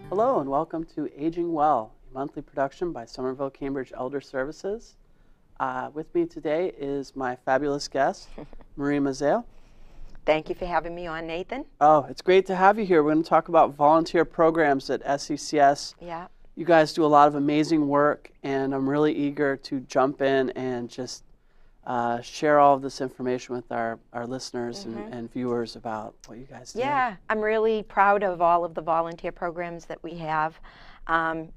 Hello and welcome to Aging Well, a monthly production by Somerville-Cambridge Elder Services. With me today is my fabulous guest, Mazzeo. Thank you for having me on, Nathan. Oh, it's great to have you here. We're going to talk about volunteer programs at SCES. Yeah. You guys do a lot of amazing work, and I'm really eager to jump in and just share all of this information with our listeners and viewers about what you guys do. Yeah, I'm really proud of all of the volunteer programs that we have.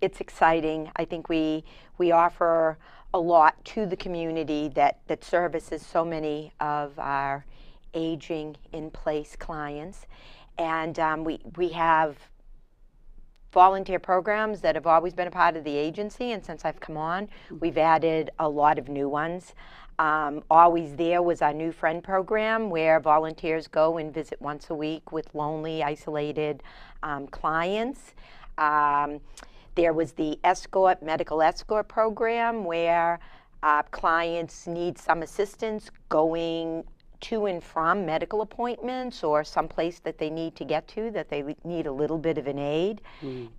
It's exciting. I think we offer a lot to the community that services so many of our aging in place clients. And we have volunteer programs that have always been a part of the agency, and since I've come on, we've added a lot of new ones. Always There was our New Friend program where volunteers go and visit once a week with lonely, isolated clients. There was the medical escort program where clients need some assistance going to and from medical appointments or someplace that they need to get to, that they need a little bit of an aid.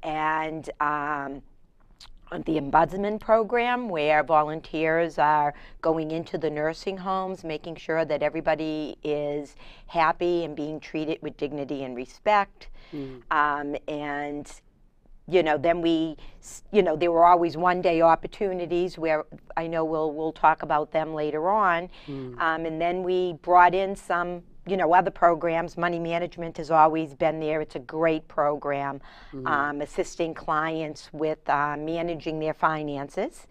And the Ombudsman program, where volunteers are going into the nursing homes, making sure that everybody is happy and being treated with dignity and respect. And then there were always one-day opportunities where I know we'll talk about them later on. And then we brought in some, other programs. Money management has always been there. It's a great program, assisting clients with managing their finances.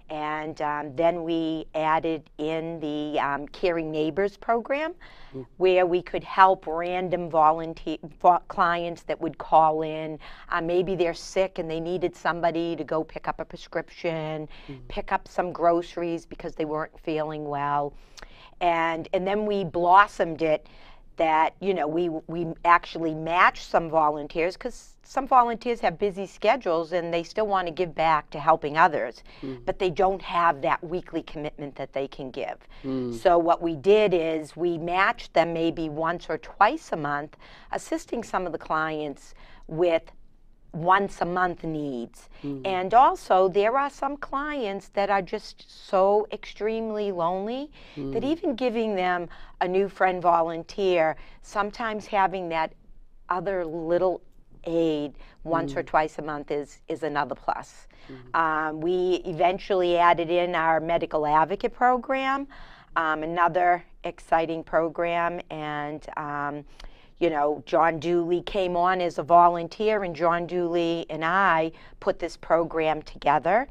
And then we added in the Caring Neighbors program, where we could help random volunteer clients that would call in. Maybe they're sick and they needed somebody to go pick up a prescription, pick up some groceries because they weren't feeling well. And then we blossomed it that, we actually matched some volunteers, because some volunteers have busy schedules and they still want to give back to helping others, but they don't have that weekly commitment that they can give. So what we did is we matched them maybe once or twice a month, assisting some of the clients with once a month needs. And also there are some clients that are just so extremely lonely that even giving them a New Friend volunteer, sometimes having that other little aid once or twice a month is another plus. We eventually added in our medical advocate program, another exciting program, and John Dooley came on as a volunteer, and John Dooley and I put this program together.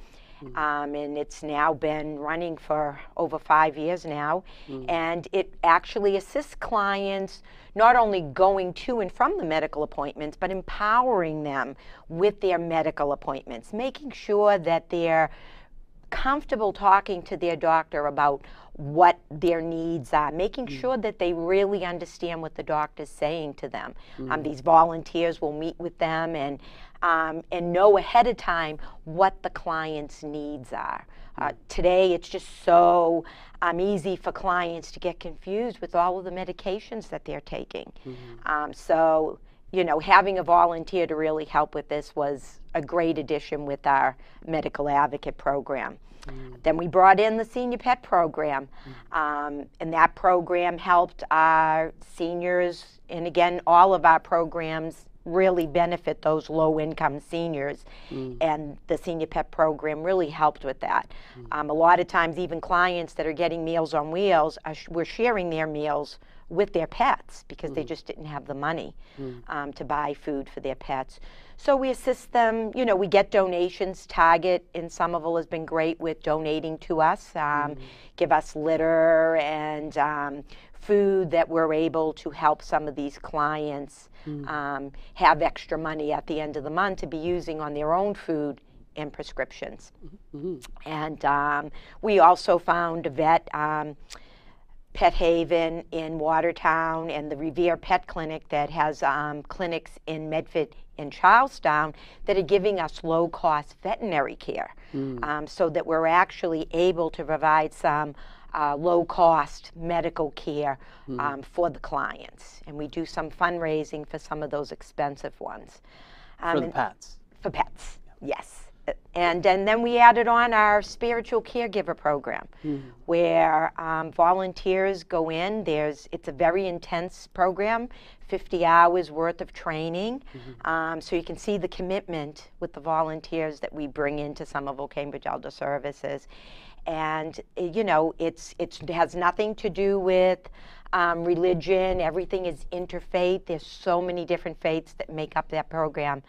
And it's now been running for over 5 years now. And it actually assists clients not only going to and from the medical appointments, but empowering them with their medical appointments, making sure that they're comfortable talking to their doctor about what their needs are, making sure that they really understand what the doctor's saying to them. These volunteers will meet with them and know ahead of time what the client's needs are. Today, it's just so easy for clients to get confused with all of the medications that they're taking. So, having a volunteer to really help with this was a great addition with our medical advocate program. Then we brought in the senior pet program, and that program helped our seniors, and again, all of our programs really benefit those low-income seniors, and the senior pet program really helped with that. A lot of times, even clients that are getting Meals on Wheels were sharing their meals with their pets because they just didn't have the money to buy food for their pets. So we assist them. We get donations. Target in Somerville has been great with donating to us, give us litter and food that we're able to help some of these clients have extra money at the end of the month to be using on their own food and prescriptions. And we also found a vet, Pet Haven in Watertown, and the Revere Pet Clinic that has clinics in Medford and Charlestown that are giving us low-cost veterinary care, so that we're actually able to provide some low-cost medical care for the clients. And we do some fundraising for some of those expensive ones. For the pets. For pets, yes. And then we added on our spiritual caregiver program, where volunteers go in. It's a very intense program, 50 hours worth of training. So you can see the commitment with the volunteers that we bring into Somerville-Cambridge Elder Services. And, you know, it has nothing to do with religion. Everything is interfaith. There's so many different faiths that make up that program.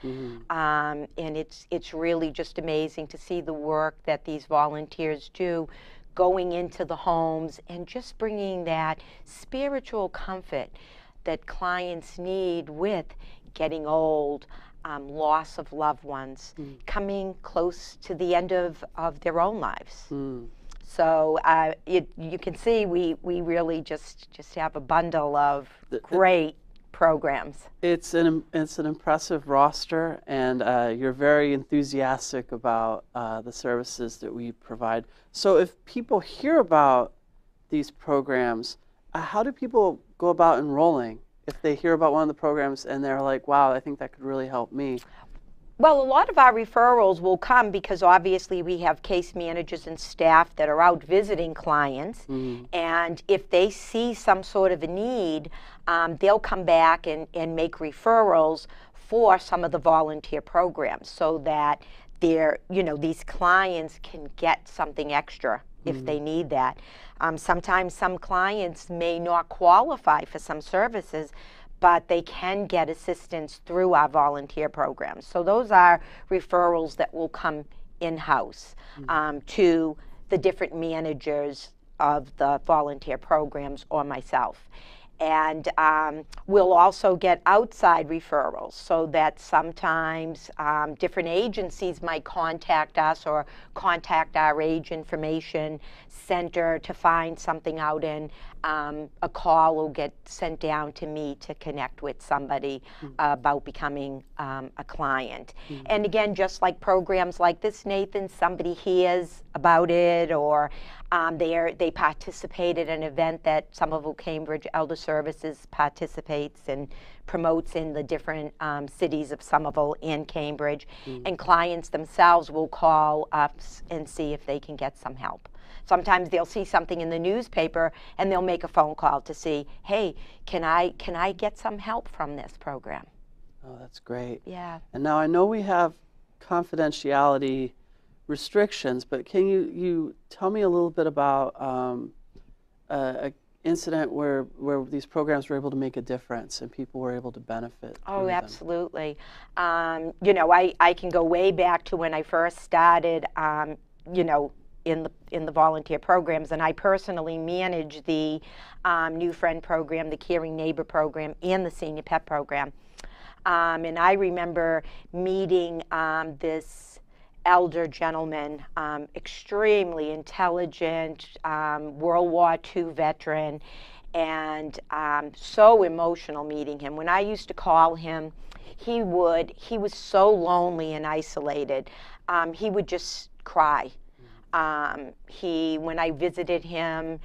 And it's really just amazing to see the work that these volunteers do, going into the homes and just bringing that spiritual comfort that clients need with getting old, loss of loved ones, coming close to the end of their own lives. So you can see we really just have a bundle of great programs. It's an impressive roster, and you're very enthusiastic about the services that we provide. So if people hear about these programs, how do people go about enrolling? If they hear about one of the programs and they're like, wow, I think that could really help me. Well, a lot of our referrals will come because obviously we have case managers and staff that are out visiting clients. And if they see some sort of a need, they'll come back and make referrals for some of the volunteer programs so that these clients can get something extra if they need that. Sometimes some clients may not qualify for some services, but they can get assistance through our volunteer programs. So those are referrals that will come in-house to the different managers of the volunteer programs or myself. And we'll also get outside referrals, so that sometimes different agencies might contact us or contact our age information center to find something out, and a call will get sent down to me to connect with somebody about becoming a client. And again, just like programs like this, Nathan, somebody hears about it, or they participate at an event that Somerville-Cambridge Elder Services participates and promotes in the different cities of Somerville and Cambridge, and clients themselves will call us and see if they can get some help. Sometimes they'll see something in the newspaper and they'll make a phone call to see, hey, can I get some help from this program? Oh, that's great. Yeah. And now I know we have confidentiality restrictions, but can you tell me a little bit about an incident where these programs were able to make a difference and people were able to benefit? Oh, absolutely. You know, I can go way back to when I first started, you know, in the volunteer programs, and I personally manage the New Friend program, the Caring Neighbor program, and the Senior Pet program. And I remember meeting this elder gentleman, extremely intelligent, World War II veteran, and so emotional meeting him. When I used to call him, he was so lonely and isolated. He would just cry. When I visited him,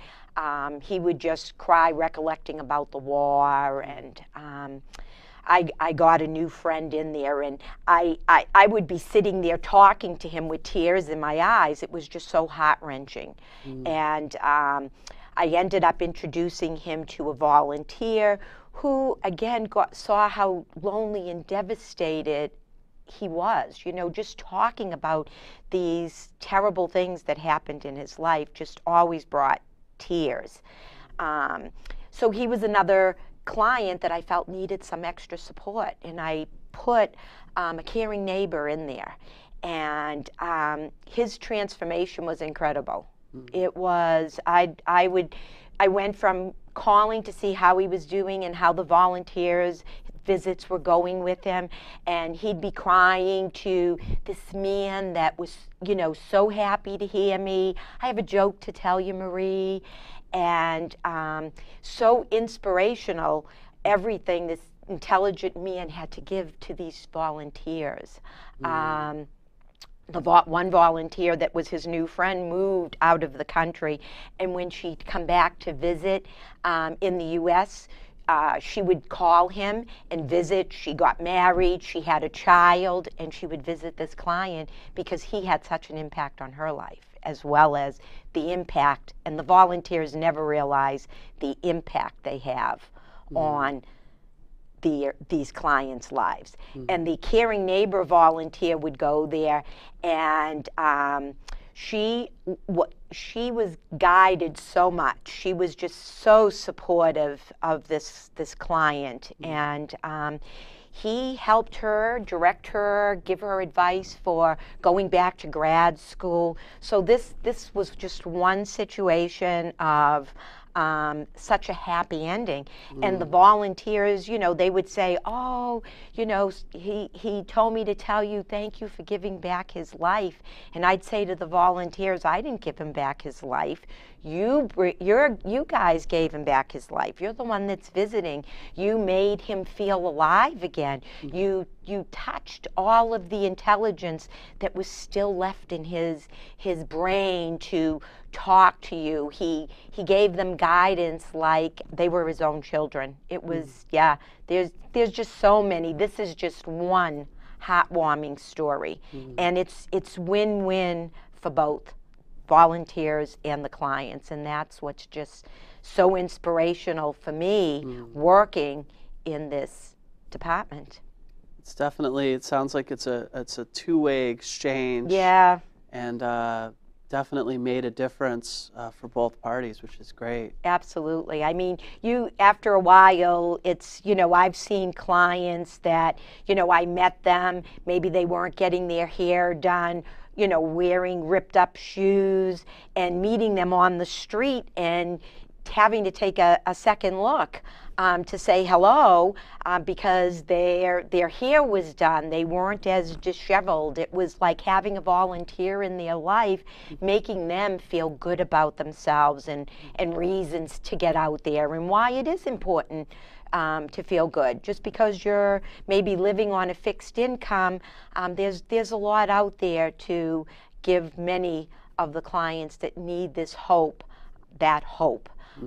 he would just cry, recollecting about the war, and I got a new friend in there, and I would be sitting there talking to him with tears in my eyes. It was just so heart-wrenching. And I ended up introducing him to a volunteer who, again, saw how lonely and devastated he was. You know, just talking about these terrible things that happened in his life just always brought tears. So he was another client that I felt needed some extra support, and I put a caring neighbor in there, and his transformation was incredible. It was, I went from calling to see how he was doing and how the volunteers visits were going with him, and he'd be crying to this man that was, you know, so happy to hear me. I have a joke to tell you, Marie. And so inspirational, everything this intelligent man had to give to these volunteers. One volunteer that was his new friend moved out of the country, and when she'd come back to visit in the U.S., she would call him and visit. She got married, she had a child, and she would visit this client because he had such an impact on her life, as well as the impact, and the volunteers never realize the impact they have on these clients' lives. And the caring neighbor volunteer would go there, and she was guided so much. She was just so supportive of this client, and he helped her, direct her, give her advice for going back to grad school. So this was just one situation of such a happy ending. And the volunteers, you know, they would say, oh, you know, he told me to tell you thank you for giving back his life. And I'd say to the volunteers, I didn't give him back his life. You guys gave him back his life. You're the one that's visiting. You made him feel alive again. You touched all of the intelligence that was still left in his brain to talk to you. He gave them guidance like they were his own children. It was, yeah, there's just so many. This is just one heartwarming story. And it's win-win for both volunteers and the clients, and that's what's just so inspirational for me working in this department. It's definitely, it sounds like it's a two-way exchange. Yeah. And definitely made a difference for both parties, which is great. Absolutely. I mean, after a while, it's, you know, I've seen clients that, you know, I met them, maybe they weren't getting their hair done, you know, wearing ripped up shoes, and meeting them on the street and having to take a second look to say hello because their hair was done. They weren't as disheveled. It was like having a volunteer in their life, making them feel good about themselves and reasons to get out there, and why it is important to feel good. Just because you're maybe living on a fixed income, there's a lot out there to give many of the clients that need this hope,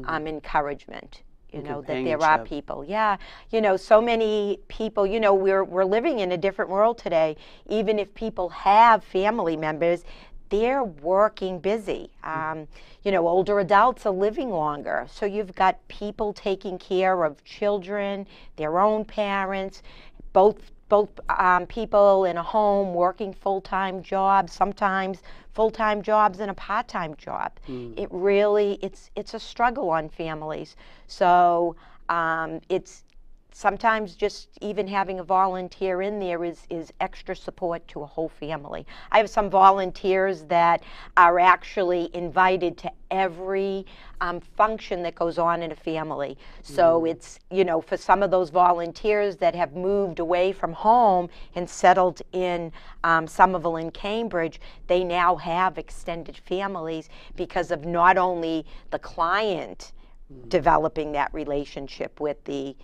encouragement. You know, that there are people. Yeah, you know, so many people, you know, we're living in a different world today. Even if people have family members, they're working busy. You know, older adults are living longer. So you've got people taking care of children, their own parents, both people in a home working full-time jobs, sometimes full-time jobs and a part-time job. It really, it's a struggle on families. So it's sometimes just even having a volunteer in there is extra support to a whole family. I have some volunteers that are actually invited to every function that goes on in a family. So it's, you know, for some of those volunteers that have moved away from home and settled in Somerville-Cambridge, they now have extended families because of not only the client developing that relationship with the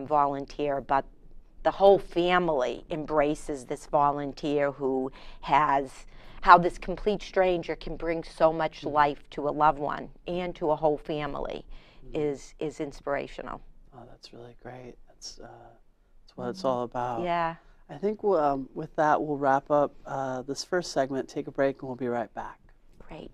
volunteer, but the whole family embraces this volunteer who has, how this complete stranger can bring so much life to a loved one and to a whole family is inspirational. Oh, that's really great. That's what it's all about. Yeah. I think with that, we'll wrap up this first segment, take a break, and we'll be right back. Great.